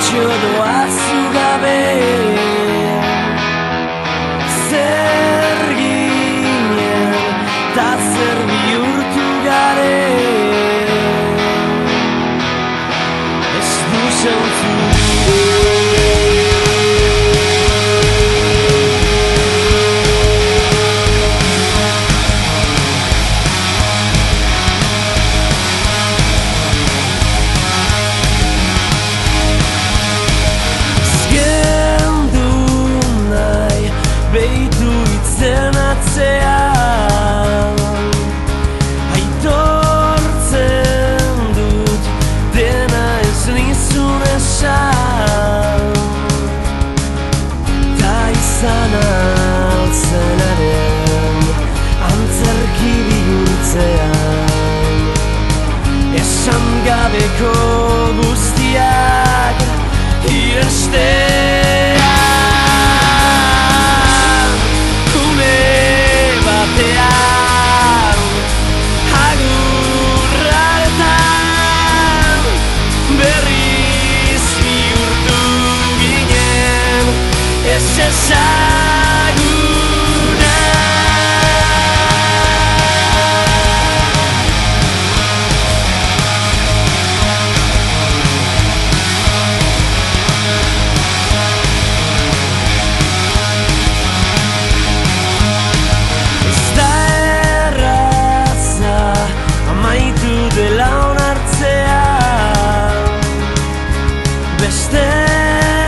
atxo doazu gabe. Zer ginen, ta zer bihurtu garen, ez du zentzurik. Beitu itzen atzean, aitortzen dut dena ez nizun esan, ta izan altzenaren antzerki bihurtzean, esan gabeko guztiak irestean. Beste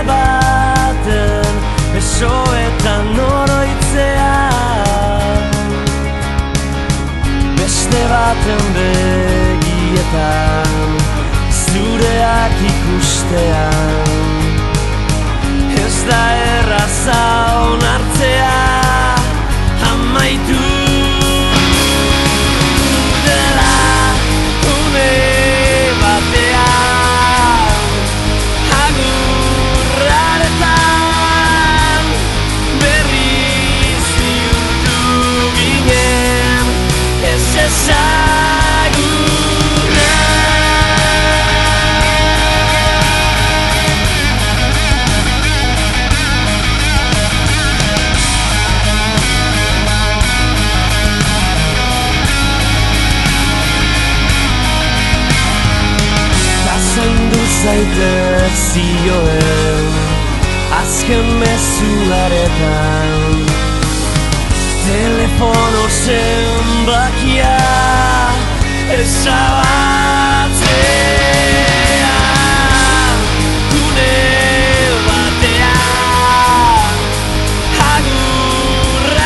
baten besoetan oroitzean, beste baten begietan zureak ikustean, ez da erraza onartzea amaitu dela une batean. Zaitez zioen azken mezuaretan, telefono zenbakia ezabatzea, une batean agurraretan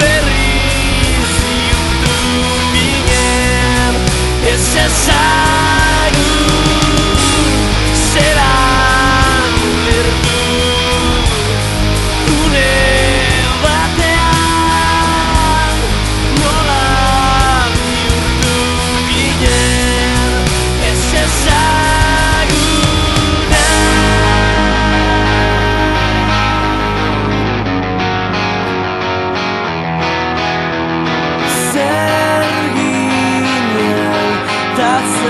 berriz bihurtu ginen, ez that's